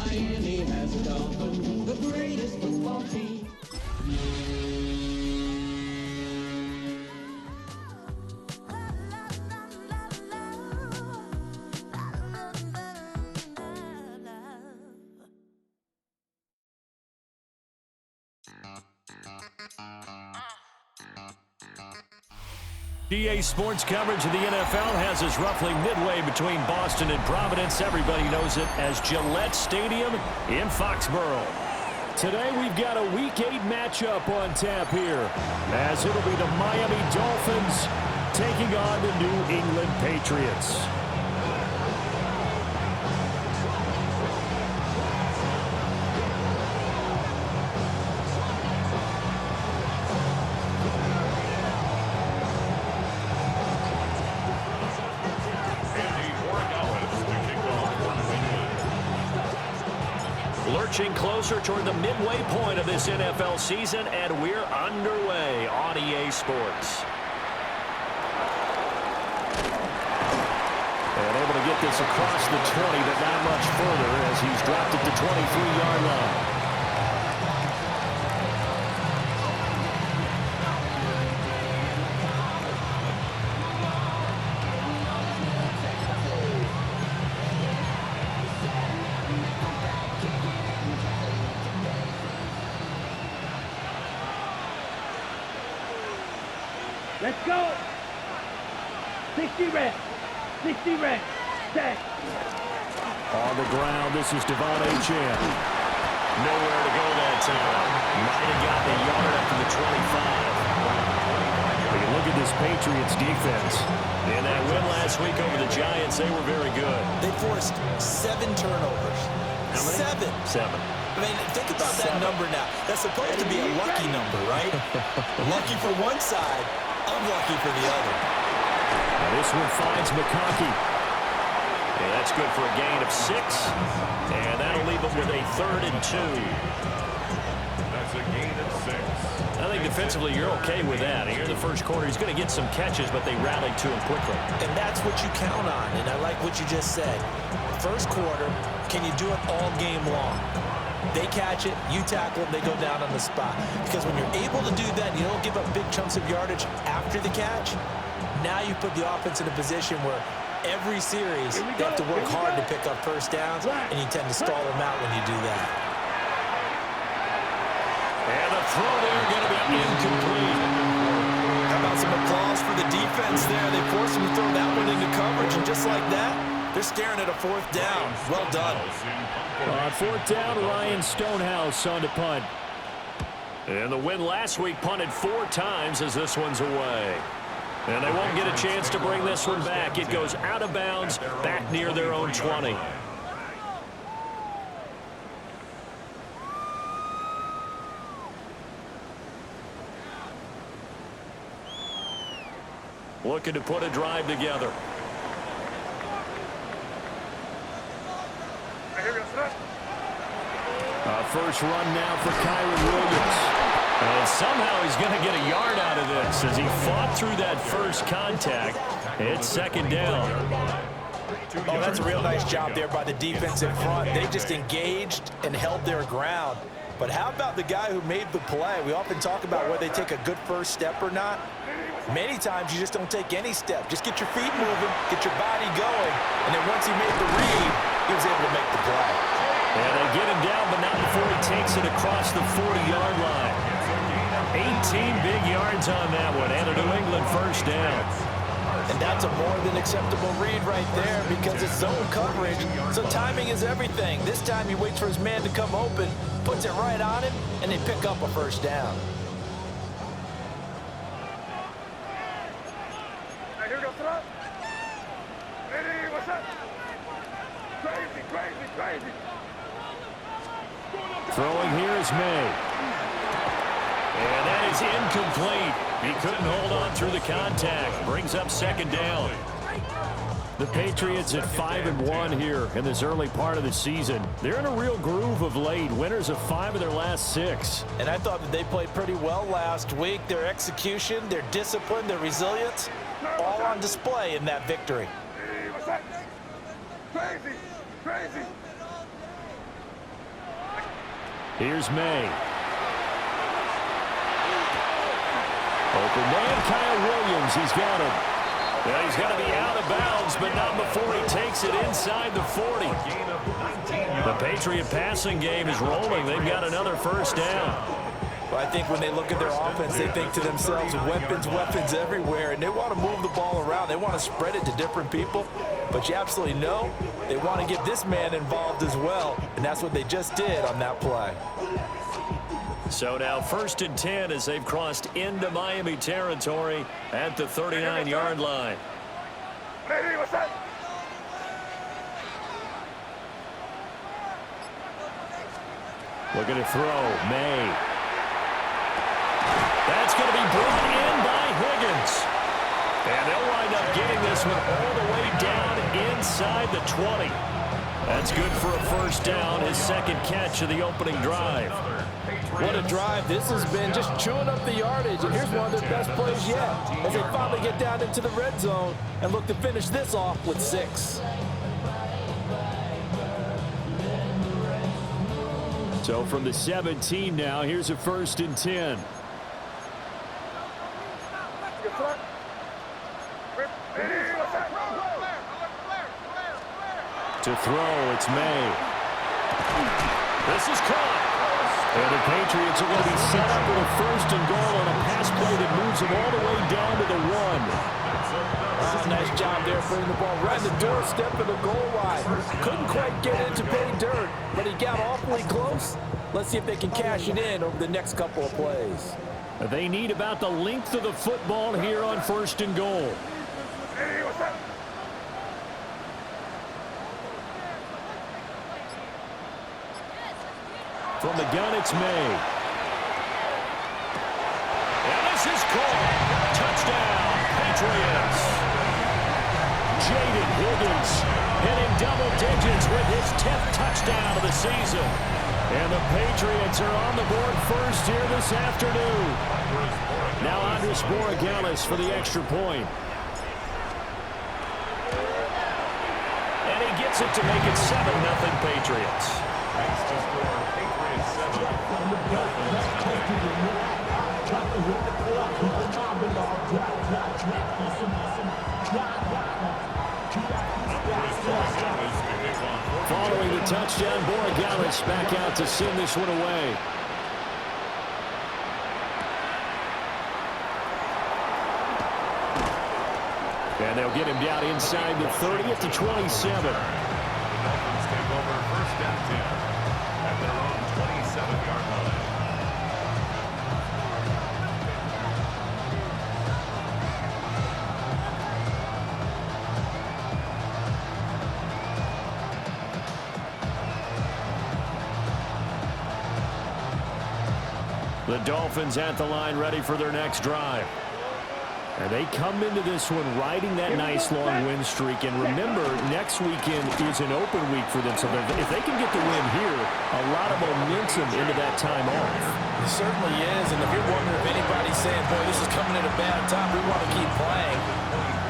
Miami has a Dolphin, the greatest football team. EA Sports coverage of the NFL has us roughly midway between Boston and Providence. Everybody knows it as Gillette Stadium in Foxborough. Today we've got a Week 8 matchup on tap here, as it'll be the Miami Dolphins taking on the New England Patriots. Lurching closer toward the midway point of this NFL season, and we're underway on EA Sports. And able to get this across the 20, but not much further as he's dropped it to 23-yard line. Let's go. 60 reps. 60 reps. Set. On the ground, this is Devon Achane. Nowhere to go that time. Might have gotten a yard up to the 25. But you look at this Patriots defense. In that win last week over the Giants, they were very good. They forced 7 turnovers. How many? 7. I mean, think about that number now. That's supposed to be a lucky number, right? Lucky for one side, unlucky for the other. Now this one finds McConkey. And that's good for a gain of 6. And that'll leave him with a 3rd and 2. That's a gain of 6. I think defensively you're okay with that. Here in the first quarter, he's going to get some catches, but they rallied to him quickly. And that's what you count on, and I like what you just said. First quarter, can you do it all game long? They catch it, you tackle them, they go down on the spot. Because when you're able to do that, you don't give up big chunks of yardage after the catch, now you put the offense in a position where every series they have to work hard to pick up first downs, and you tend to stall them out when you do that. And the throw there going to be incomplete. How about some applause for the defense there? They forced him to throw that one into coverage, and just like that, they're staring at a 4th down. Well done. On 4th down, Ryan Stonehouse on to punt. And the win last week punted 4 times as this one's away. And they won't get a chance to bring this one back. It goes out of bounds, back near their own 20. Looking to put a drive together. First run now for Kyron Williams. And somehow he's going to get a yard out of this as he fought through that first contact. It's 2nd down. Oh, that's a real nice job there by the defense in front. They just engaged and held their ground. But how about the guy who made the play? We often talk about whether they take a good first step or not. Many times you just don't take any step. Just get your feet moving, get your body going, and then once he made the read, he was able to make the play. And they get him down, but not before he takes it across the 40-yard line. 18 big yards on that one, and a New England first down. And that's a more than acceptable read right there because it's zone coverage, so timing is everything. This time he waits for his man to come open, puts it right on him, and they pick up a first down. Hey, here we go, throw. Hey, what's up? Crazy, crazy, crazy. Throwing here is May. And that is incomplete. He couldn't hold on through the contact. Brings up 2nd down. The Patriots at 5-1 here in this early part of the season. They're in a real groove of late. Winners of 5 of their last 6. And I thought that they played pretty well last week. Their execution, their discipline, their resilience, all on display in that victory. Hey, what's up? Crazy, crazy. Here's May. Open man, Kyle Williams. He's got it. Well, he's going to be out of bounds, but not before he takes it inside the 40. The Patriot passing game is rolling. They've got another first down. Well, I think when they look at their offense, they think to themselves, weapons, weapons everywhere, and they want to move the ball around. They want to spread it to different people, but you absolutely know they want to get this man involved as well, and that's what they just did on that play. So now 1st and 10 as they've crossed into Miami territory at the 39-yard line. Lady, what's that? Looking to throw. May. That's going to be brought in by Higgins. And they'll wind up getting this one all the way down inside the 20. That's good for a first down, his second catch of the opening drive. What a drive. This has been just chewing up the yardage, and here's one of their best plays yet as they finally get down into the red zone and look to finish this off with 6. So from the 17 now, here's a 1st and 10. To throw, it's May. This is caught. And the Patriots are going to be set up with a 1st and goal on a pass play that moves them all the way down to the 1. Nice job there putting the ball right in the doorstep of the goal line. Couldn't quite get into pay dirt, but he got awfully close. Let's see if they can cash it in over the next couple of plays. They need about the length of the football here on 1st and goal. Hey, what's that? From the gun, it's May. And this is called. Touchdown, Patriots. Jaden Higgins hitting double digits with his 10th touchdown of the season. And the Patriots are on the board first here this afternoon. Now Andres Borregales for the extra point. And he gets it to make it 7-0 Patriots. Following the touchdown, Borregales back out to send this one away. And they'll get him down inside the 30 at the 27. The Dolphins at the line ready for their next drive. And they come into this one riding that nice long win streak. And remember, next weekend is an open week for them. So if they can get the win here, a lot of momentum into that time off. It certainly is. And if you're wondering if anybody's saying, boy, this is coming at a bad time, we want to keep playing,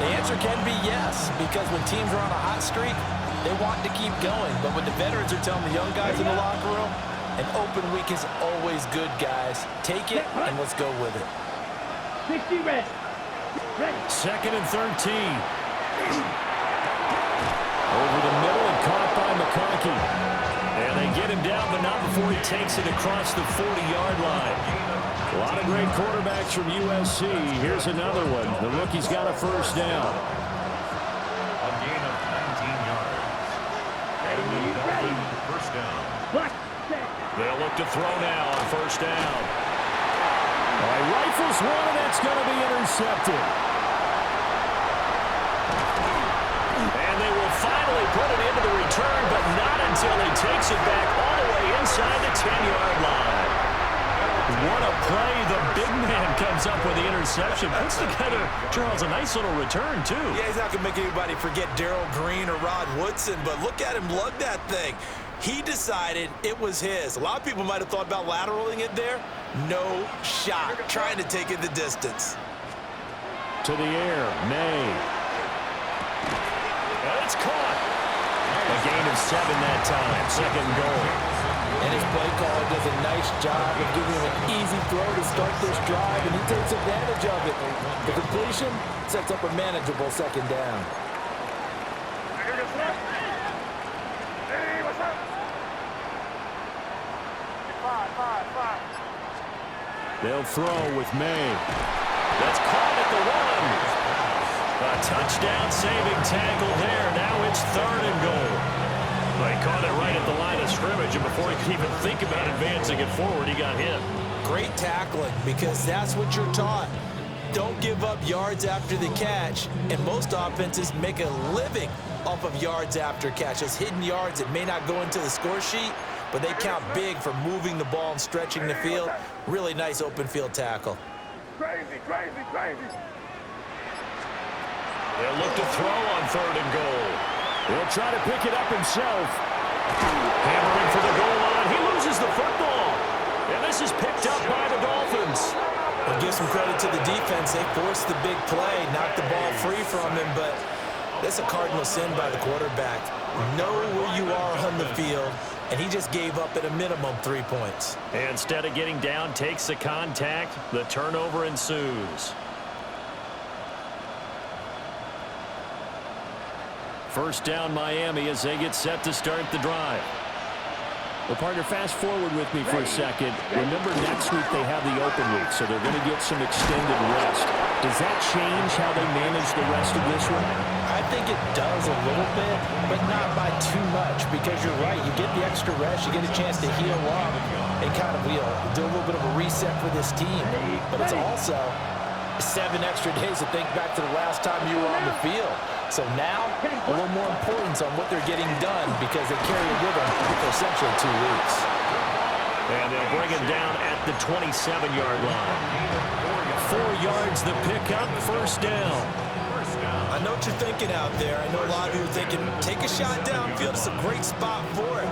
the answer can be yes. Because when teams are on a hot streak, they want to keep going. But what the veterans are telling the young guys in the locker room, an open week is always good, guys. Take it, and let's go with it. 60 red. 2nd and 13. Over the middle and caught by McConkey. And they get him down, but not before he takes it across the 40-yard line. A lot of great quarterbacks from USC. Here's another one. The rookie's got a first down. A gain of 19 yards. And the Dolphins first down. They'll look to throw now on first down. All right, rifles one, and that's going to be intercepted. And they will finally put it into the return, but not until he takes it back all the way inside the 10-yard line. What a play. The big man comes up with the interception. Puts together, Charles, a nice little return, too. Yeah, he's not going to make anybody forget Darrell Green or Rod Woodson, but look at him lug that thing. He decided it was his. A lot of people might have thought about lateraling it there. No shot. Trying to take it the distance. To the air, May. And it's caught. A gain of 7 that time. 2nd and goal. And his play caller does a nice job of giving him an easy throw to start this drive, and he takes advantage of it. The completion sets up a manageable second down. Hey, what's up? Five. They'll throw with May. That's caught at the 1. A touchdown saving tackle there. Now it's 3rd and goal. They caught it right at the line of scrimmage, and before he could even think about advancing it forward, he got hit. Great tackling, because that's what you're taught. Don't give up yards after the catch, and most offenses make a living off of yards after catch. Those hidden yards that may not go into the score sheet, but they count big for moving the ball and stretching the field. Really nice open field tackle. Crazy. They'll look to throw on 3rd and goal. He'll try to pick it up himself. Hammering for the goal line. He loses the football. And this is picked up by the Dolphins. I'll give some credit to the defense. They forced the big play, knocked the ball free from him, but that's a cardinal sin by the quarterback. Know where you are on the field, and he just gave up at a minimum 3 points. And instead of getting down, takes the contact. The turnover ensues. First down, Miami, as they get set to start the drive. Well, partner, fast forward with me for a second. Remember, next week they have the open week, so they're going to get some extended rest. Does that change how they manage the rest of this one? I think it does a little bit, but not by too much, because you're right. You get the extra rest. You get a chance to heal up and kind of do a little bit of a reset for this team. But it's also 7 extra days to think back to the last time you were on the field. So now, a little more importance on what they're getting done, because they carry it with them for essentially 2 weeks. And they'll bring him down at the 27-yard line. 4 yards the pickup, first down. I know what you're thinking out there. I know a lot of you are thinking, take a shot downfield. It's a great spot for it.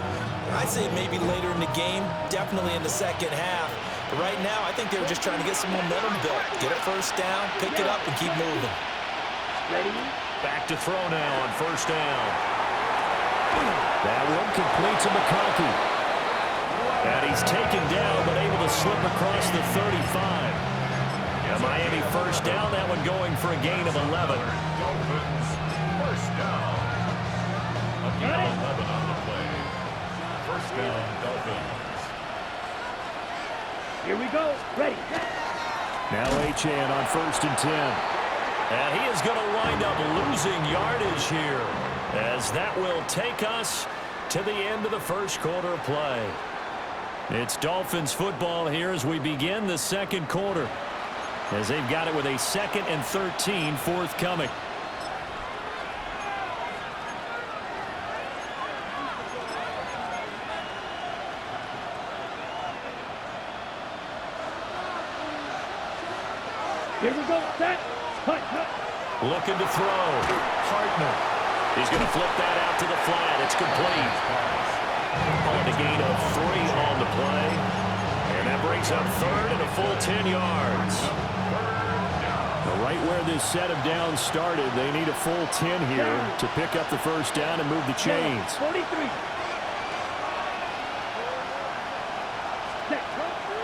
I'd say maybe later in the game, definitely in the second half. But right now, I think they were just trying to get some momentum built. Get a first down, pick it up, and keep moving. Ready? Back to throw now on first down. That one complete to McConkey. And he's taken down, but able to slip across the 35. Yeah, Miami first down, that one going for a gain of 11. Dolphins, first down. A gain of 11 on the play. First down, Dolphins. Here we go. Ready. Now Achane on first and 10. And he is going to wind up losing yardage here, as that will take us to the end of the first quarter of play. It's Dolphins football here as we begin the second quarter, as they've got it with a 2nd and 13 forthcoming. Here we go. Set. Cut. Looking to throw. Hartman. He's going to flip that out to the flat. It's complete. On a gain of 3 on the play. And that brings up 3rd and a full 10 yards. Right where this set of downs started, they need a full 10 here to pick up the first down and move the chains. 43.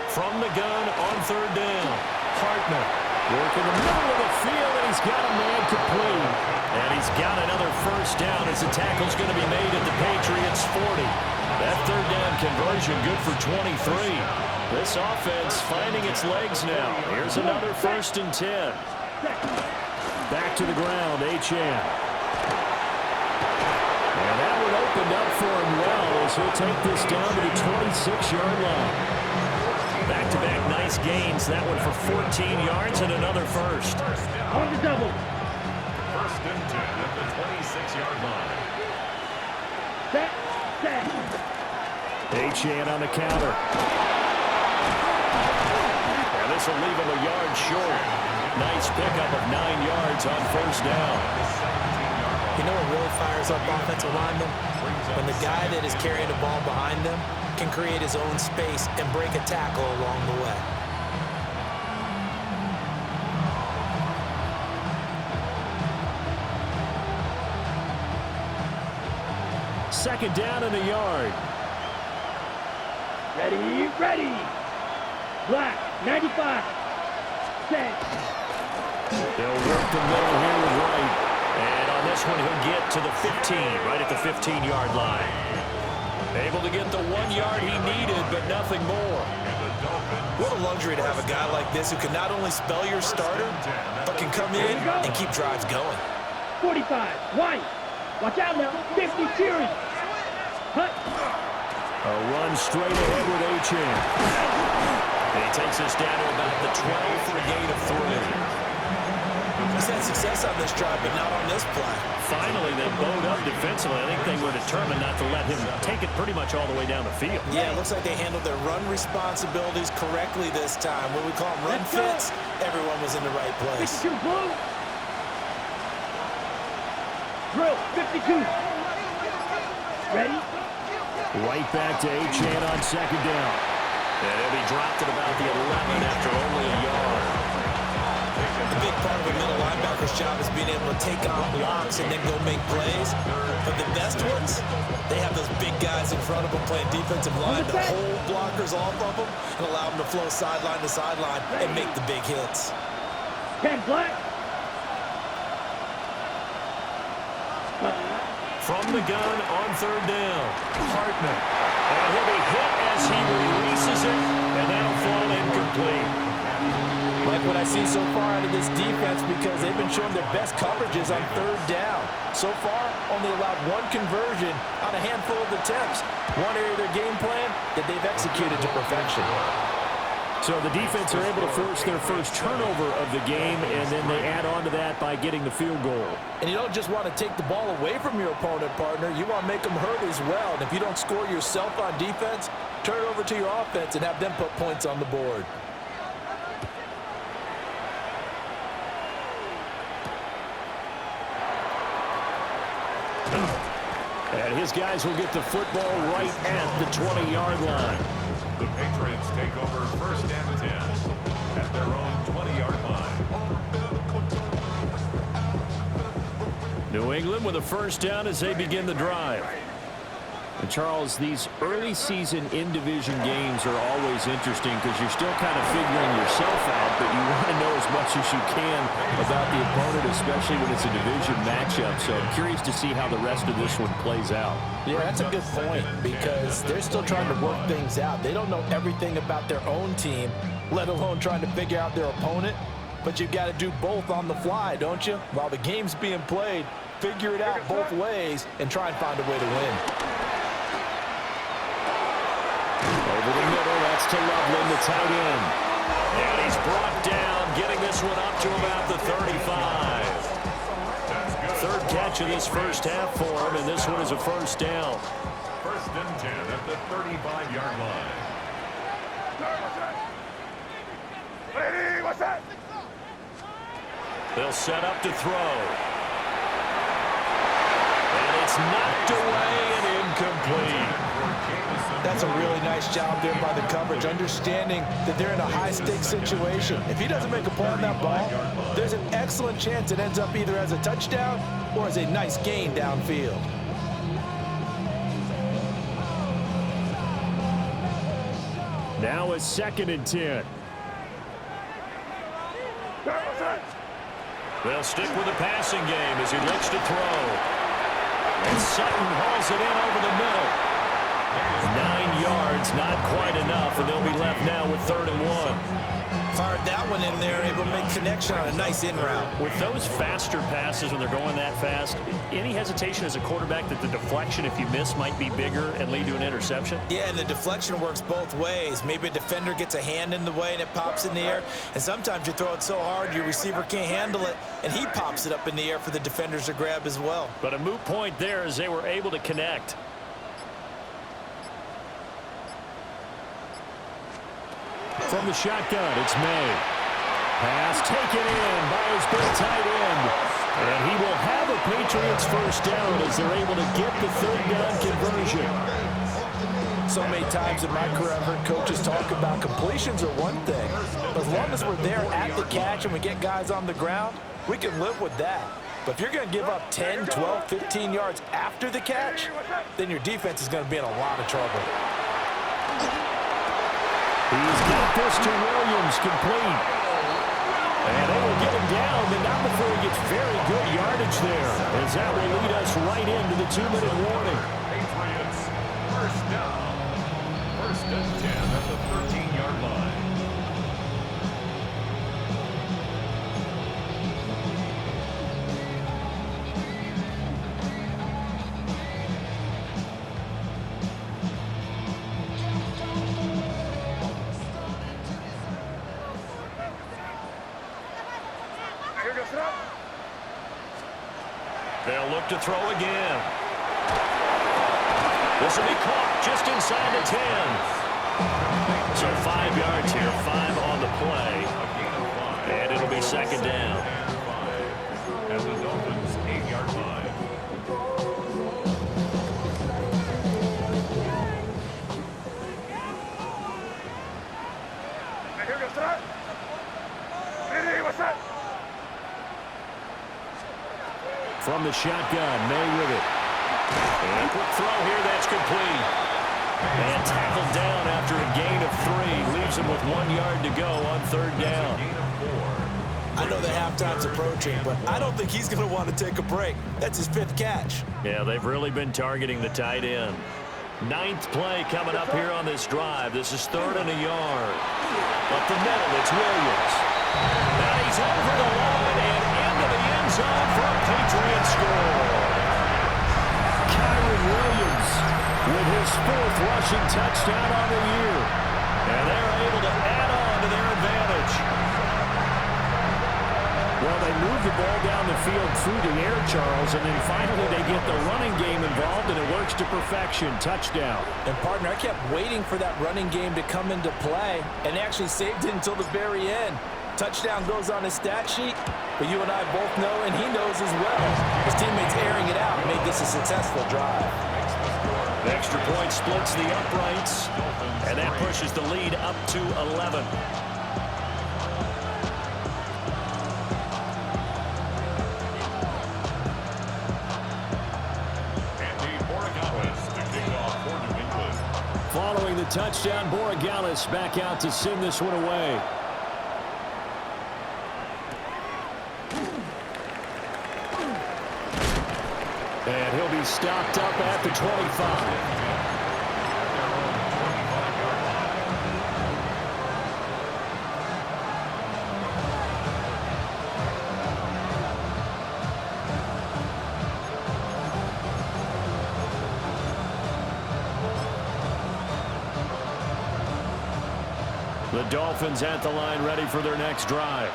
From the gun on 3rd down. Hartman. Working the middle of the field, and he's got a man complete. And he's got another first down as the tackle's going to be made at the Patriots' 40. That 3rd down conversion good for 23. This offense finding its legs now. Here's another 1st and 10. Back to the ground, Achane. And that one opened up for him well as he'll take this down to the 26-yard line. Back-to-back nice gains. That one for 14 yards and another first. On the double. First and 10 at the 26-yard line. Set. Achane on the counter. And this will leave him a yard short. Nice pickup of 9 yards on first down. You know what really fires up offensive linemen? When the guy that is carrying the ball behind them can create his own space and break a tackle along the way. Second down and a yard. Ready, ready. Black, 95. Set. They'll work the middle here with Wright. And on this one, he'll get to the 15, right at the 15-yard line. Able to get the 1 yard he needed, but nothing more. What a luxury to have a guy like this who can not only spell your starter, but can come in and keep drives going. 45, White. Watch out now. 50, Fury. Hut. A run straight ahead with Achane. And he takes us down to about the 12 for a gain of 3. He's had success on this drive, but not on this play. Finally, they bowed up defensively. I think they were determined not to let him take it pretty much all the way down the field. Yeah, it looks like they handled their run responsibilities correctly this time. What we call them run fits, everyone was in the right place. 52, Blue. Drill, 52. Ready? Right back to Achane on second down. And he'll be dropped at about the 11 after only a yard. A big part of a middle linebacker's job is being able to take on blocks and then go make plays. But the best ones, they have those big guys in front of them playing defensive line to hold blockers off of them and allow them to flow sideline to sideline and make the big hits. 10, Black. From the gun on third down, Hartman. And he'll be hit as he releases it, and that'll fall incomplete. Like what I see so far out of this defense, because they've been showing their best coverages on third down. So far, only allowed one conversion on a handful of attempts. One area of their game plan that they've executed to perfection. So the defense are able to force their first turnover of the game, and then they add on to that by getting the field goal. And you don't just want to take the ball away from your opponent, partner. You want to make them hurt as well. And if you don't score yourself on defense, turn it over to your offense and have them put points on the board. And his guys will get the football right at the 20-yard line. The Patriots take over first and 10 at their own 20-yard line. New England with a first down as they begin the drive. And Charles, these early season in-division games are always interesting because you're still kind of figuring yourself out, but you want to know as much as you can about the opponent, especially when it's a division matchup. So I'm curious to see how the rest of this one plays out. Yeah, that's a good point because they're still trying to work things out. They don't know everything about their own team, let alone trying to figure out their opponent. But you've got to do both on the fly, don't you? While the game's being played, figure it out both ways and try and find a way to win. Over the middle, that's to Loveland, the tight end. And he's brought down, getting this one up to about the 35. Third catch of this first half for him, and this one is a first down. First and 10 at the 35-yard line. Ready, what's that? They'll set up to throw. And it's knocked away and incomplete. That's a really nice job there by the coverage, understanding that they're in a high-stakes situation. If he doesn't make a play on that ball, there's an excellent chance it ends up either as a touchdown or as a nice gain downfield. Now a second and 10. They'll stick with the passing game as he looks to throw. And Sutton hauls it in over the middle. 9 yards, not quite enough, and they'll be left now with 3rd and 1. Fired that one in there, able to make connection on a nice in route. With those faster passes when they're going that fast, any hesitation as a quarterback that the deflection, if you miss, might be bigger and lead to an interception? Yeah, and the deflection works both ways. Maybe a defender gets a hand in the way and it pops in the air, and sometimes you throw it so hard your receiver can't handle it, and he pops it up in the air for the defenders to grab as well. But a moot point there as they were able to connect. From the shotgun, it's May. Pass taken in by his big tight end. And he will have a Patriots first down as they're able to get the 3rd down conversion. So many times in my career, I've heard coaches talk about completions are one thing. But as long as we're there at the catch and we get guys on the ground, we can live with that. But if you're going to give up 10, 12, 15 yards after the catch, then your defense is going to be in a lot of trouble. He's got this to Williams, complete. And they will get him down, but not before he gets very good yardage there, as that will lead us right into the 2-minute warning. Patriots, first down. First and 10 at the 13-yard line. They'll look to throw again. This will be caught just inside the 10. So 5 yards here, 5 on the play. And it'll be second down. At the Dolphins' 8-yard line. From the shotgun, May with it. And quick throw here, that's complete. And tackled down after a gain of 3. Leaves him with 1 yard to go on third down. I know the halftime's approaching, but I don't think he's going to want to take a break. That's his 5th catch. Yeah, they've really been targeting the tight end. 9th play coming up here on this drive. This is 3rd and a yard. Up the middle, it's Williams. Now he's over the line and into the end zone for a Patriot score. Kyron Williams with his 4th rushing touchdown on the year. And they're able to add on to their advantage. Well, they move the ball down the field through the air, Charles, and then finally they get the running game involved, and it works to perfection. Touchdown. And, partner, I kept waiting for that running game to come into play and actually saved it until the very end. Touchdown goes on his stat sheet, but you and I both know, and he knows as well. His teammates airing it out made this a successful drive. The extra point splits the uprights, and that pushes the lead up to 11. Following the touchdown, Borregales back out to send this one away. And he'll be stopped up at the 25. The Dolphins at the line ready for their next drive.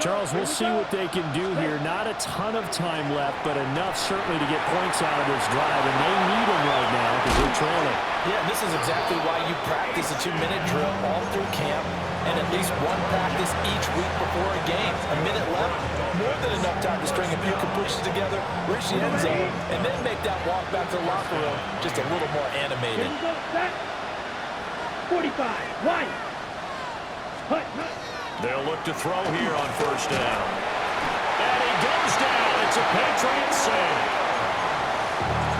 Charles, we'll see what they can do here. Not a ton of time left, but enough certainly to get points out of this drive, and they need them right now because they're trailing. Yeah, this is exactly why you practice a 2-minute drill all through camp and at least one practice each week before a game. A minute left, more than enough time to string a few completions together, reach the end zone, and then make that walk back to the locker room just a little more animated. 45, White. They'll look to throw here on first down. And he goes down. It's a Patriot save.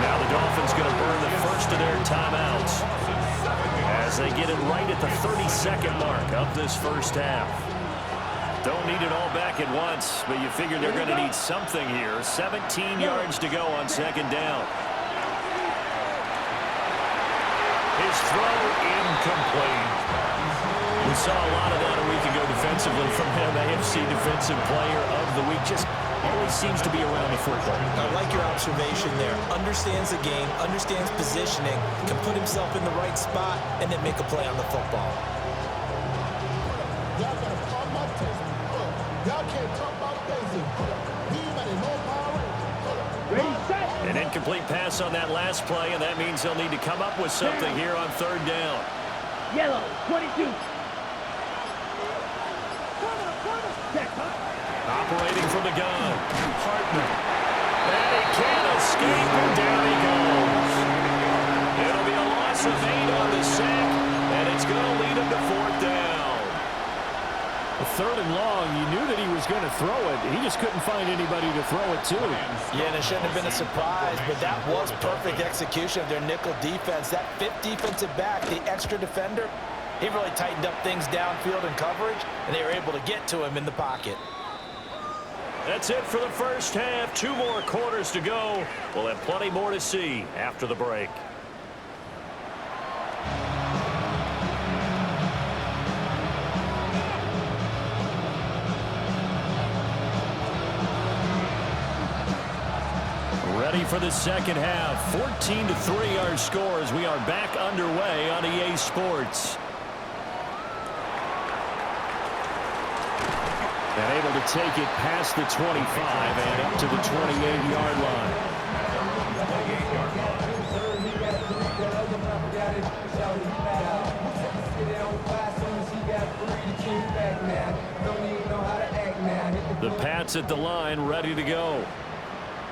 Now the Dolphins going to burn the first of their timeouts as they get it right at the 32nd mark of this first half. Don't need it all back at once, but you figure they're going to need something here. 17 yards to go on second down. His throw incomplete. We saw a lot of that a week ago defensively from him. AFC Defensive Player of the Week. Just always seems to be around the football. I like your observation there. Understands the game, understands positioning, can put himself in the right spot, and then make a play on the football. Y'all gotta talk about Texas. Y'all can't talk about basic. He better know power. Ready, set. An incomplete pass on that last play, and that means they'll need to come up with something here on third down. Yellow, 22. Operating from the gun. Hartman. And he can't escape, and down he goes. It'll be a loss of 8 on the sack, and it's going to lead him to fourth down. A 3rd and long, you knew that he was going to throw it. He just couldn't find anybody to throw it to. Yeah, and it shouldn't have been a surprise, but that was perfect execution of their nickel defense. That 5th defensive back, the extra defender, He really tightened up things downfield in coverage, and they were able to get to him in the pocket. That's it for the first half. 2 more quarters to go. We'll have plenty more to see after the break. Ready for the second half. 14-3 our score as we are back underway on EA Sports. And able to take it past the 25 and up to the 28-yard line. The Pats at the line, ready to go.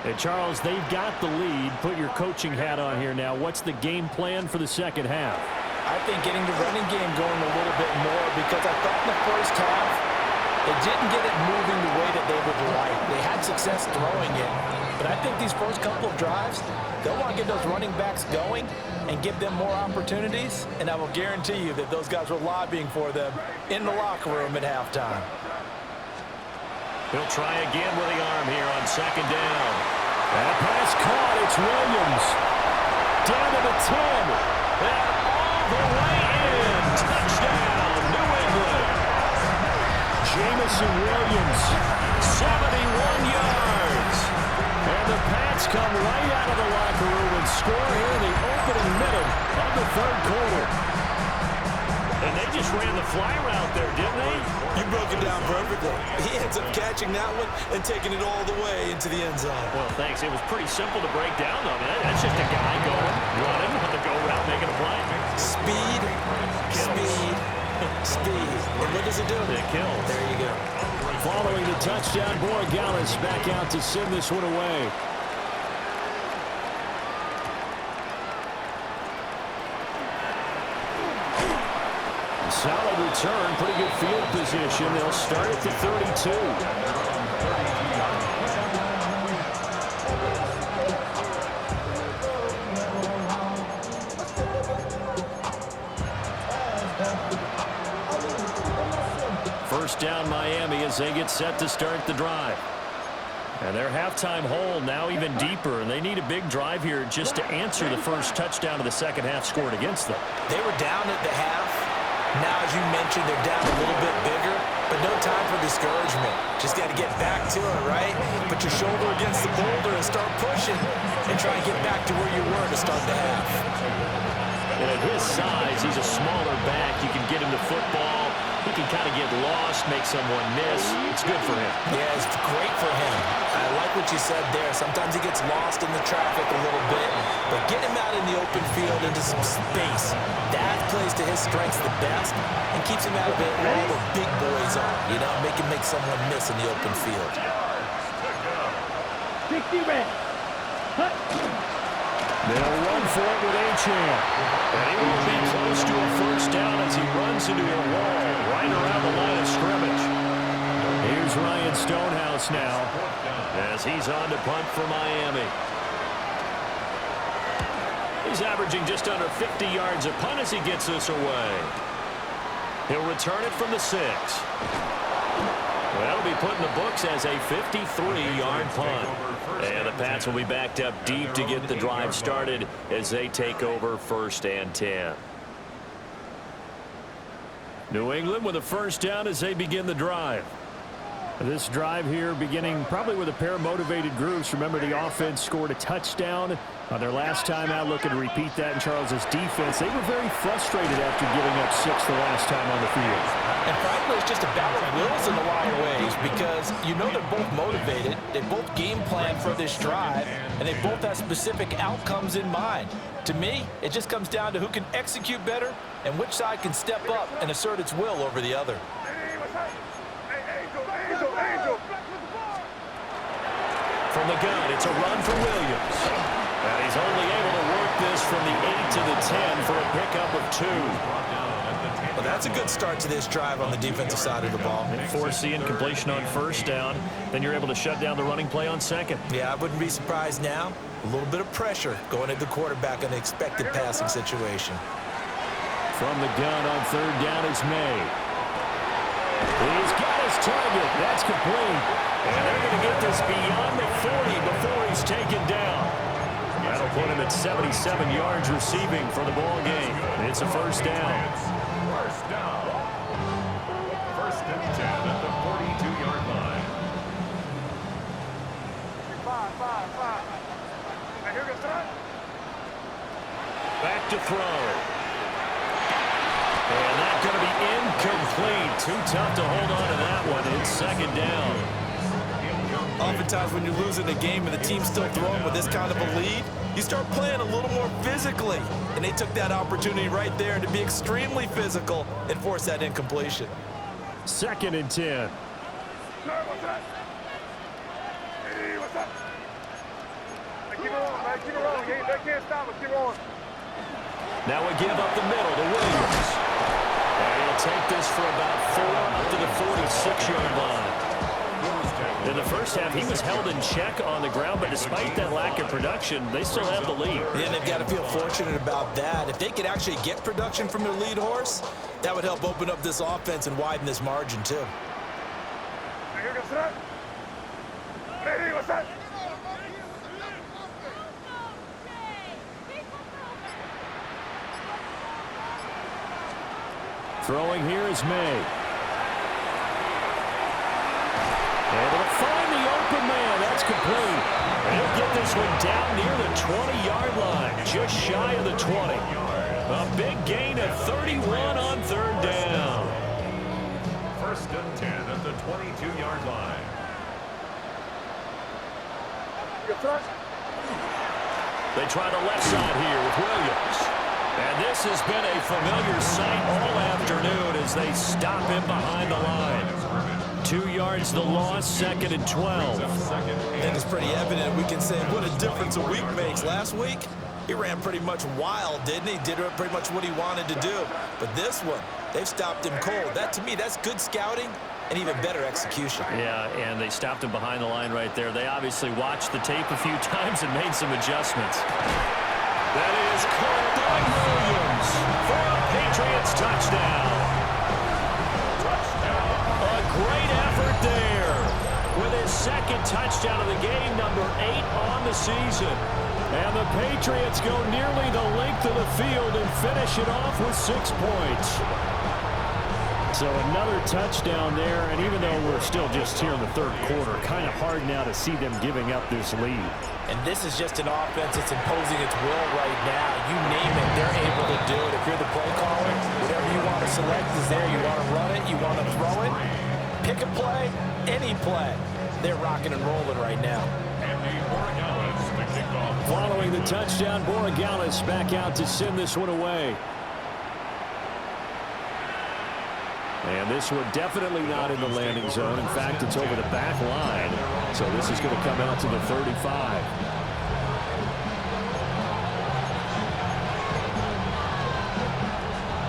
And Charles, they've got the lead. Put your coaching hat on here now. What's the game plan for the second half? I think getting the running game going a little bit more, because I thought in the first half they didn't get it moving the way that they would like. They had success throwing it, but I think these first couple of drives, they'll want to get those running backs going and give them more opportunities, and I will guarantee you that those guys were lobbying for them in the locker room at halftime. He'll try again with the arm here on second down. That pass caught. It's Williams. Down to the 10. And all the way in. Touchdown, New England. Jamison Williams, 71 yards. And the Pats come right out of the locker room and score here in the opening minute of the third quarter. And they just ran the fly route there, didn't they? You broke it down perfectly. He ends up catching that one and taking it all the way into the end zone. Well, thanks. It was pretty simple to break down, though. I mean, that's just a guy going, running on the go route, making a play. Speed, speed, speed. And what does it do? It kills. There you go. Following the touchdown, Borregales back out to send this one away. Solid return, pretty good field position. They'll start at the 32. First down Miami as they get set to start the drive. And their halftime hole now even deeper, and they need a big drive here just to answer the first touchdown of the second half scored against them. They were down at the half. Now, as you mentioned, they're down a little bit bigger, but no time for discouragement. Just got to get back to it, right? Put your shoulder against the boulder and start pushing and try and get back to where you were to start the half. And at his size, he's a smaller back. You can get him to football. He can kind of get lost, make someone miss. It's good for him. Yeah, it's great for him. I like what you said there. Sometimes he gets lost in the traffic a little bit, but get him out in the open field into some space. That plays to his strengths the best and keeps him out of it where all the big boys are. You know, make someone miss in the open field. 60 red. Hut. They'll run for it with Achane. And he will be close to a first down as he runs into a wall right around the line of scrimmage. Here's Ryan Stonehouse now as he's on to punt for Miami. He's averaging just under 50 yards a punt as he gets this away. He'll return it from the 6. That'll be put in the books as a 53-yard punt. And the Pats will be backed up deep to get the drive started as they take over first and 10. New England with a first down as they begin the drive. This drive here beginning probably with a pair of motivated groups. Remember, the offense scored a touchdown on their last time out. Looking to repeat that in Charles's defense. They were very frustrated after giving up 6 the last time on the field. And frankly, it's just a battle of wills in a lot of ways, because you know they're both motivated. They both game plan for this drive, and they both have specific outcomes in mind. To me, it just comes down to who can execute better and which side can step up and assert its will over the other. From the gun, it's a run for Williams. And he's only able to work this from the 8 to the 10 for a pickup of 2. Well, that's a good start to this drive on the defensive side of the ball. Force the incompletion on first down. Then you're able to shut down the running play on second. Yeah, I wouldn't be surprised now. A little bit of pressure going at the quarterback in an expected passing situation. From the gun on third down is May. He's got his target. That's complete. And they're going to get this beyond the 40 before he's taken down. That'll put him at 77 yards receiving for the ball game. It's a first down. First down. First and 10 at the 42-yard line. 5. And here goes that. Back to throw. And that's going to be incomplete. Too tough to hold on to that one. It's second down. Oftentimes when you're losing a game and the team's still throwing with this kind of a lead, you start playing a little more physically. And they took that opportunity right there to be extremely physical and force that incompletion. Second and 10. Sir, what's that? Hey, what's up? Hey, keep it rolling, man. Keep it rolling. They can't stop us. Keep rolling. Now we give up the middle to Williams. And he'll take this for about 4 up to the 46-yard line. In the first half, he was held in check on the ground, but despite that lack of production, they still have the lead. And they've got to feel fortunate about that. If they could actually get production from their lead horse, that would help open up this offense and widen this margin, too. Hey, here goes that. Hey, what's that? Throwing here is May. Able to find the open man. That's complete. And he'll get this one down near the 20-yard line, just shy of the 20. A big gain of 31 on third down. First and 10 at the 22-yard line. They try the left side here with Williams. And this has been a familiar sight all afternoon as they stop him behind the line. 2 yards the loss, second and 12. And it's pretty evident. We can say what a difference a week makes. Last week, he ran pretty much wild, didn't he? Did pretty much what he wanted to do. But this one, they've stopped him cold. That, to me, that's good scouting and even better execution. Yeah, and they stopped him behind the line right there. They obviously watched the tape a few times and made some adjustments. That is caught by Williams for a Patriots touchdown. A great effort there with his second touchdown of the game, number 8 on the season. And the Patriots go nearly the length of the field and finish it off with 6 points. So another touchdown there, and even though we're still just here in the third quarter, kind of hard now to see them giving up this lead. And this is just an offense that's imposing its will right now. You name it, they're able to do it. If you're the play caller, whatever you want to select is there. You want to run it, you want to throw it, pick a play, any play. They're rocking and rolling right now. Following the touchdown, Borregales back out to send this one away. And this one definitely not in the landing zone. In fact, it's over the back line. So this is going to come out to the 35.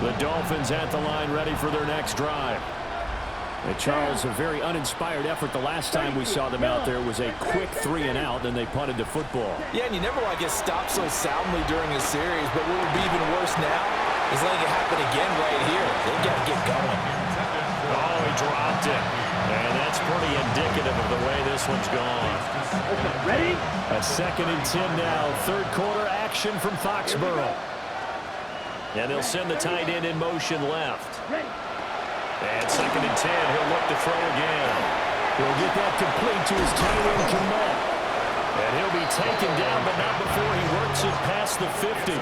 The Dolphins at the line ready for their next drive. And Charles, a very uninspired effort. The last time we saw them out there was a quick 3 and out, then they punted the football. Yeah, and you never want to get stopped so soundly during a series, but what would be even worse now is letting it happen again right here. They've got to get going. Oh, he dropped it. And that's pretty indicative of the way this one's gone. Ready? A second and 10 now. Third quarter action from Foxborough. And they'll send the tight end in motion left. Ready. And second and 10, he'll look to throw again. He'll get that complete to his tight end, Kmet. And he'll be taken down, but not before he works it past the 50.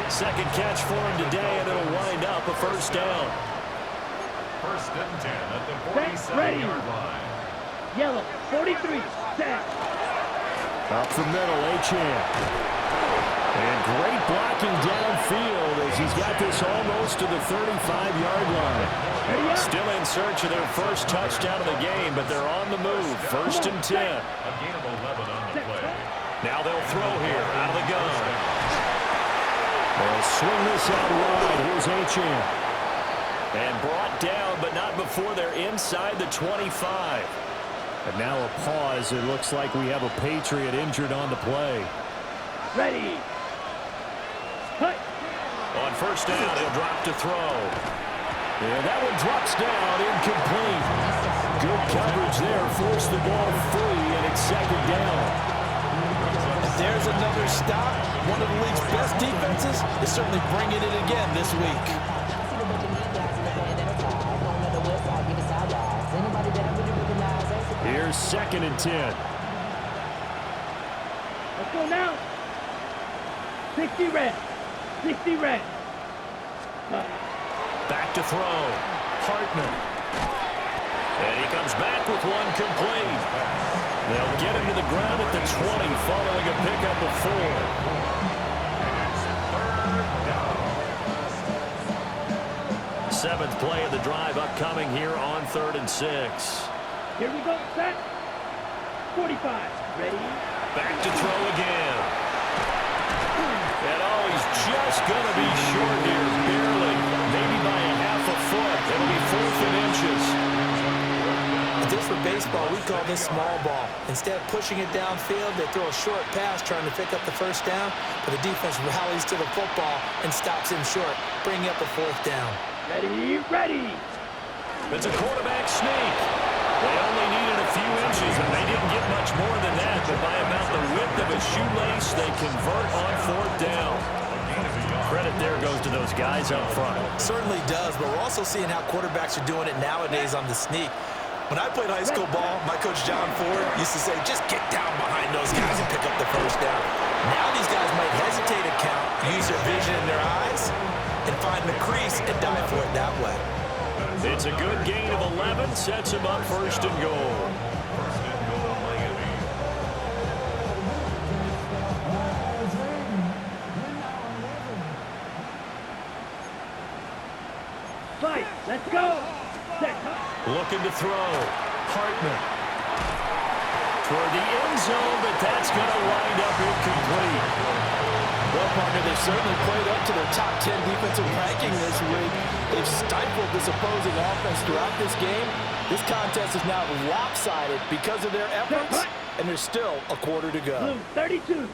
Second catch for him today, and it'll wind up a first down. First and 10 at the Set, ready. 47-yard line. Yellow, 43, set. Up the middle, Achane. And great blocking downfield as he's got this almost to the 35-yard line. Still in search of their first touchdown of the game, but they're on the move. First and 10. A gain of 11 on the play. Now they'll throw here out of the gun. They'll swing this out wide. Here's Achane. And brought down, but not before they're inside the 25. And now a pause. It looks like we have a Patriot injured on the play. Ready. Cut. On first down, he'll drop to throw. And that one drops down, incomplete. Good coverage there, forced the ball free, and it's second down. And there's another stop. One of the league's best defenses is certainly bringing it again this week. Here's 2nd and 10. Let's go now. 60 red. 60 red. Back to throw. Hartman. And he comes back with one complete. They'll get him to the ground at the 20 following a pickup of 4. 7th play of the drive upcoming here on 3rd and 6. Here we go, set. 45. Ready? Back to throw again. And oh, he's just going to be short here, barely. Maybe by a half a foot. It'll be 4th and inches. This for baseball, we call this small ball. Instead of pushing it downfield, they throw a short pass trying to pick up the first down, but the defense rallies to the football and stops him short, bringing up a 4th down. Ready, ready. It's a quarterback sneak. They only needed a few inches, and they didn't get much more than that, but by about the width of a shoelace, they convert on 4th down. Credit there goes to those guys up front. Certainly does, but we're also seeing how quarterbacks are doing it nowadays on the sneak. When I played high school ball, my coach John Ford used to say, just get down behind those guys and pick up the first down. Now these guys might hesitate to count, use their vision in their eyes, and find the crease and dive for it that way. It's a good gain of 11, sets him up 1st and goal. Fight, let's go. Set. Looking to throw. Hartman. Toward the end zone, but that's going to wind up incomplete. Well, partner, they've certainly played up to their top 10 defensive ranking this week. They've stifled this opposing offense throughout this game. This contest is now lopsided because of their efforts, and there's still a quarter to go. Blue, 32.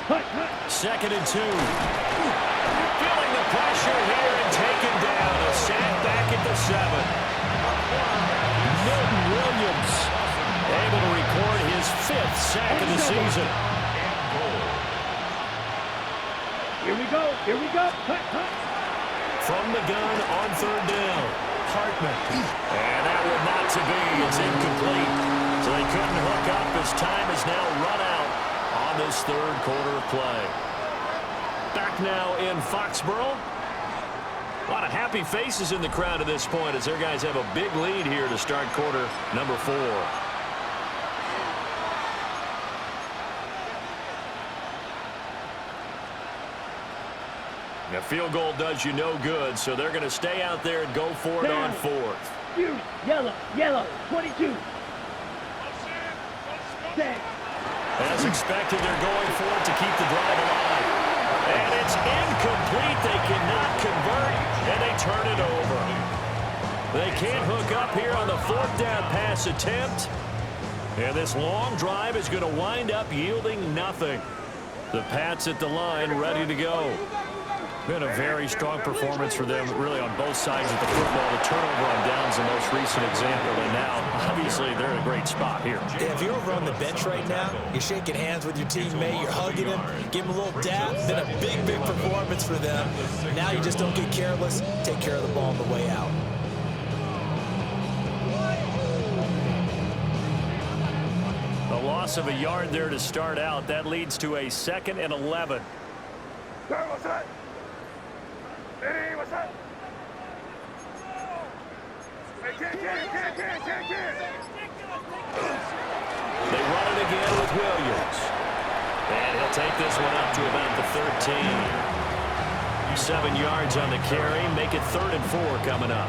Hut. 2nd and 2. Feeling the pressure here and taken down. A sack back at the 7. Milton Williams able to record his 5th sack of the season. Here we go. Here we go. Hut. From the gun on 3rd down. Hartman. And that one not to be. It's incomplete. So they couldn't hook up as time is now run out on this 3rd quarter of play. Back now in Foxborough. A lot of happy faces in the crowd at this point as their guys have a big lead here to start quarter number 4. A field goal does you no good, so they're going to stay out there and go for it on 4th. Fury, yellow, 22. Set. As expected, they're going for it to keep the drive alive. And it's incomplete. They cannot convert, and they turn it over. They can't hook up here on the 4th down pass attempt. And this long drive is going to wind up yielding nothing. The Pats at the line ready to go. Been a very strong performance for them, really, on both sides of the football. The turnover on downs the most recent example, and now, obviously, they're in a great spot here. Yeah, if you're over on the bench right now, you're shaking hands with your teammate, you're hugging him, give him a little dap. Been a big performance for them. Now you just don't get careless, take care of the ball on the way out. A loss of a yard there to start out. That leads to a 2nd and 11. What's that? Hey, what's that? Hey, can't. They run it again with Williams. And he'll take this one up to about the 13. 7 yards on the carry. Make it 3rd and 4 coming up.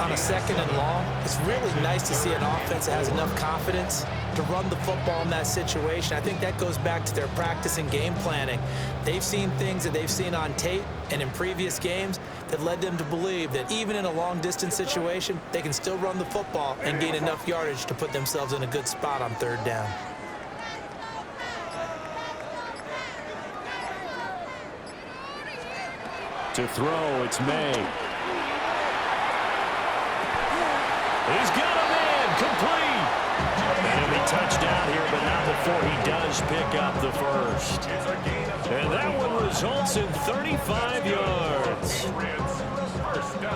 On a 2nd and long, it's really nice to see an offense that has enough confidence to run the football in that situation. I think that goes back to their practice and game planning. They've seen things that they've seen on tape and in previous games that led them to believe that even in a long-distance situation, they can still run the football and gain enough yardage to put themselves in a good spot on 3rd down. To throw, it's May. He's got a man, complete. And he'll be touchdown here, but not before he does pick up the first. And that one results in 35 yards.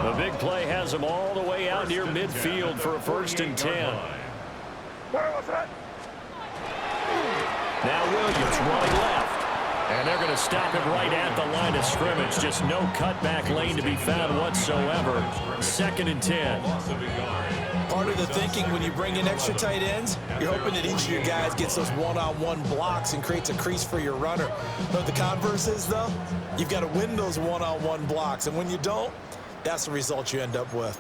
The big play has him all the way out near midfield for a 1st and 10. Now Williams running left. And they're going to stop him right at the line of scrimmage. Just no cutback lane to be found whatsoever. 2nd and 10. Part of the thinking when you bring in extra tight ends, you're hoping that each of your guys gets those one-on-one blocks and creates a crease for your runner. But the converse is, though, you've got to win those one-on-one blocks. And when you don't, that's the result you end up with.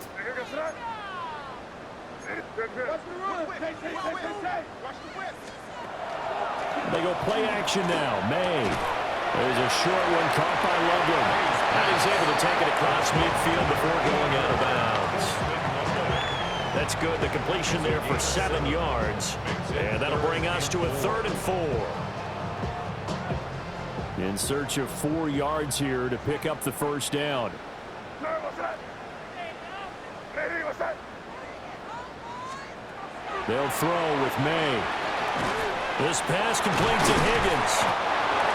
They go play action now. May. There's a short one caught by Loveland. And he's able to take it across midfield before going out of bounds. That's good. The completion there for 7 yards. And that'll bring us to a 3rd and 4. In search of 4 yards here to pick up the first down. They'll throw with May. This pass complete to Higgins.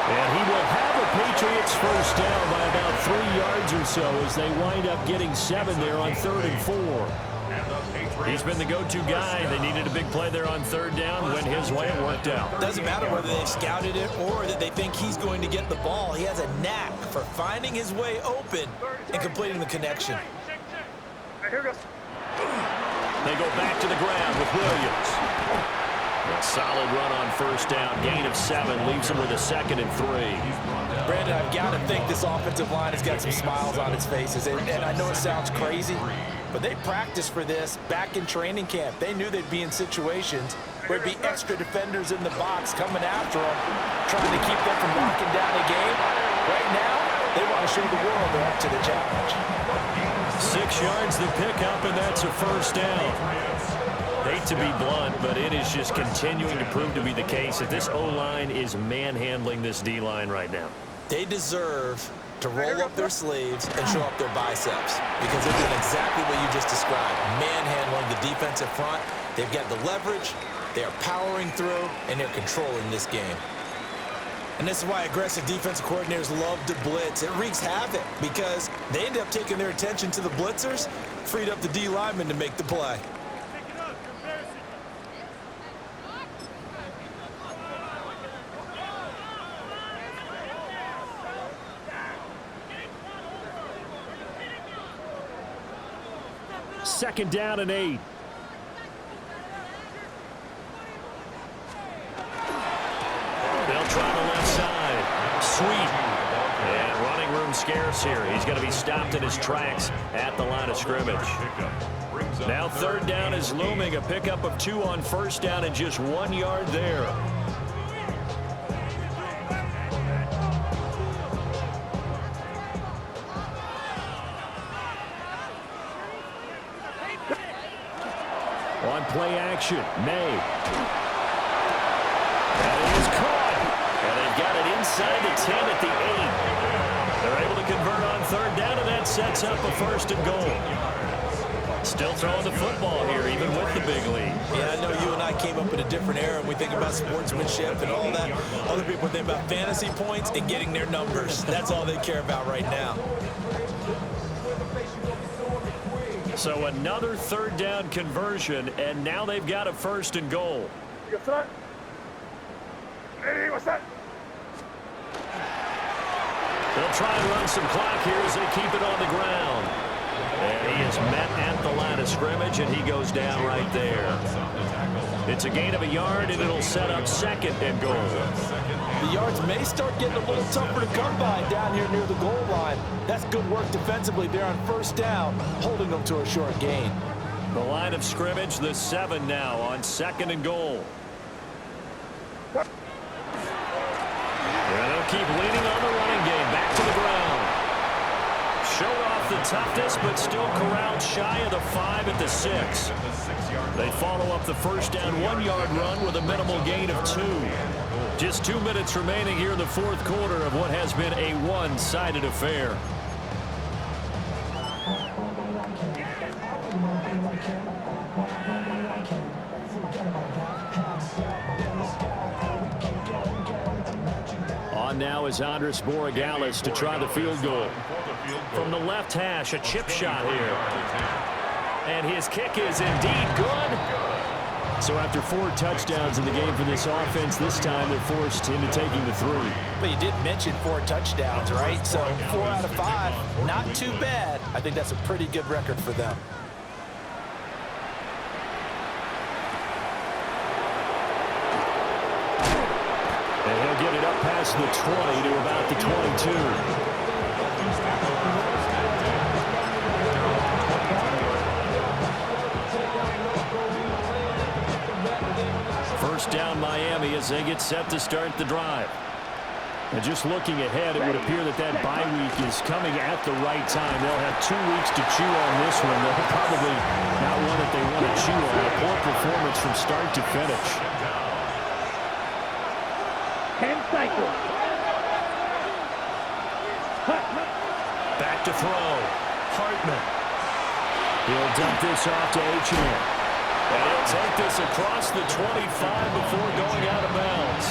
And he will have a Patriots first down by about 3 yards or so as they wind up getting 7 there on 3rd and 4. He's been the go-to guy. They needed a big play there on 3rd down. Went his way. It worked out. Doesn't matter whether they've scouted it or that they think he's going to get the ball. He has a knack for finding his way open and completing the connection. They go back to the ground with Williams. A solid run on first down. Gain of 7 leaves him with a 2nd and 3. Brandon, I've got to think this offensive line has got some smiles on its faces. And I know it sounds crazy, but they practiced for this back in training camp. They knew they'd be in situations where it'd be extra defenders in the box coming after them, trying to keep them from locking down a game. Right now, they want to show the world they're up to the challenge. 6 yards the pickup, and that's a first down. Hate to be blunt, but it is just continuing to prove to be the case that this O-line is manhandling this D-line right now. They deserve to roll up their sleeves and show up their biceps because they're doing exactly what you just described, manhandling the defensive front. They've got the leverage, they are powering through, and they're controlling this game. And this is why aggressive defensive coordinators love to blitz. It wreaks havoc because they end up taking their attention to the blitzers, freed up the D linemen to make the play. Second down and 8. They'll try the left side. Sweet. And running room scarce here. He's going to be stopped in his tracks at the line of scrimmage. Now 3rd down is looming. A pickup of 2 on first down and just 1 yard there. On play action, May. And it is caught. And they've got it inside the 10 at the 8. They're able to convert on 3rd down, and that sets up a 1st and goal. Still throwing the football here, even with the big lead. Yeah, I know you and I came up in a different era, and we think about sportsmanship and all that. Other people think about fantasy points and getting their numbers. That's all they care about right now. So another 3rd down conversion, and now they've got a 1st and goal. Hey, what's that? They'll try and run some clock here as they keep it on the ground. And he is met at the line of scrimmage, and he goes down right there. It's a gain of a yard, and it'll set up 2nd and goal. The yards may start getting a little tougher to come by down here near the goal line. That's good work defensively there on 1st down, holding them to a short gain. The line of scrimmage, the 7 now on 2nd and goal. And they'll keep leaning on the running game. Back to the ground. Show off the toughness, but still corralled shy of the 5 at the 6. They follow up the first down 1-yard run with a minimal gain of 2. Just 2 minutes remaining here in the 4th quarter of what has been a one-sided affair. On now is Andres Borregales to try the field goal. From the left hash, a chip shot here. And his kick is indeed good. So after 4 touchdowns in the game for this offense, this time they're forced into taking the 3. But you did mention 4 touchdowns, right? So 4 out of 5, not too bad. I think that's a pretty good record for them. And he'll get it up past the 20 to about the 22. First down Miami as they get set to start the drive. And just looking ahead, it would appear that that bye week is coming at the right time. They'll have 2 weeks to chew on this one. They'll probably not one that they want to chew on. A poor performance from start to finish. 10 cycles. Back to throw. Hartman. He'll dump this off to H&M. And he'll take this across the 25 before going out of bounds.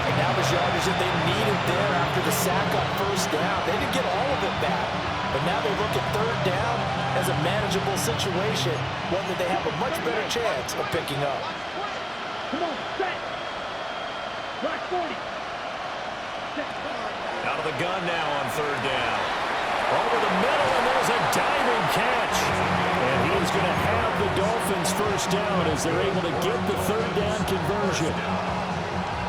And now the yardage that they needed there after the sack on first down. They didn't get all of it back. But now they look at third down as a manageable situation, one that they have a much better chance of picking up. Come on, set. Block 40. Out of the gun now on third down. Over the middle, and there's a diving catch. And he is going to have the Dolphins first down as they're able to get the third down conversion.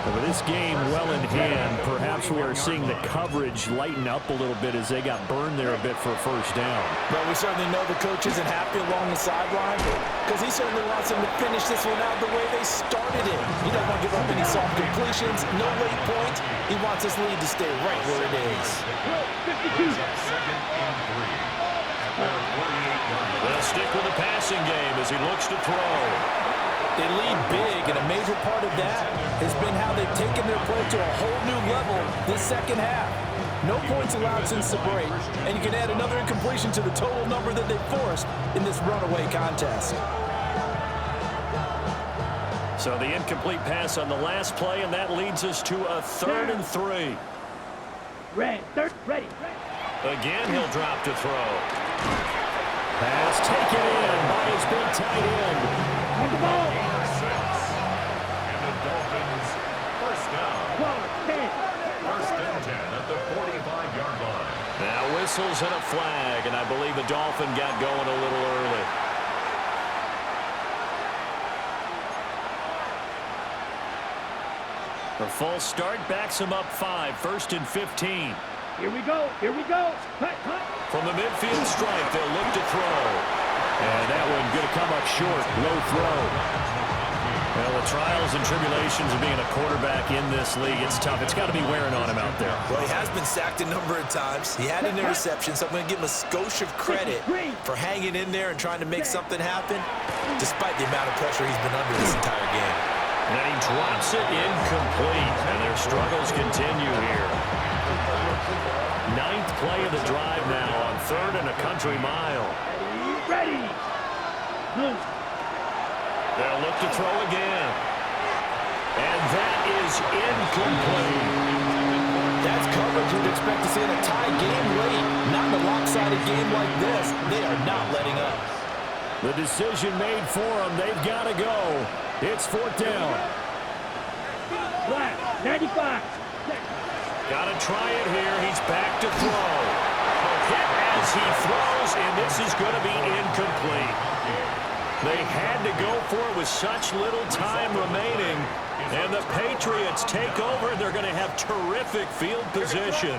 But with this game well in hand, perhaps we are seeing the coverage lighten up a little bit as they got burned there a bit for a first down. But we certainly know the coach isn't happy along the sideline because he certainly wants them to finish this one out the way they started it. He doesn't want to give up any soft completions, no late points. He wants this lead to stay right where it is. 52. They'll stick with the passing game as he looks to throw. They lead big, and a major part of that has been how they've taken their play to a whole new level this second half. No points allowed since the break, and you can add another incompletion to the total number that they forced in this runaway contest. So the incomplete pass on the last play, and that leads us to a 3rd and 3. Ready. Again, he'll drop to throw. Pass taken in by his big tight end. On the ball. 6. And the Dolphins first down. 10. First and 10 at the 45-yard line. Now whistles and a flag, and I believe the Dolphin got going a little early. The false start backs him up 5, 1st and 15. Here we go. From the midfield stripe, they'll look to throw. And that one going to come up short. Low throw. Well, the trials and tribulations of being a quarterback in this league, it's tough. It's got to be wearing on him out there. Well, he has been sacked a number of times. He had an interception, so I'm going to give him a skosh of credit for hanging in there and trying to make something happen, despite the amount of pressure he's been under this entire game. And he drops it incomplete, and their struggles continue here. 9th play of the drive now on 3rd and a country mile. Ready. They'll look to throw again. And that is incomplete. That's coverage you'd expect to see in a tie game late. Not in a lopsided game like this. They are not letting up. The decision made for them. They've got to go. It's 4th down. Black. 95. Got to try it here. He's back to throw. A hit as he throws, and this is going to be incomplete. They had to go for it with such little time remaining. And the Patriots take over. They're going to have terrific field position.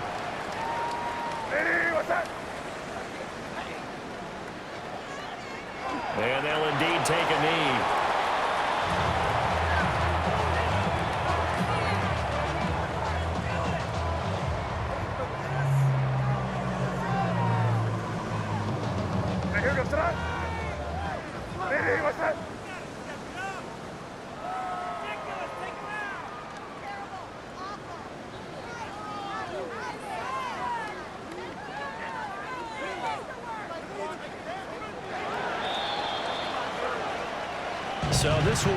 Hey, what's that? And they'll indeed take a knee. Here comes that. Hey, what's that? So this will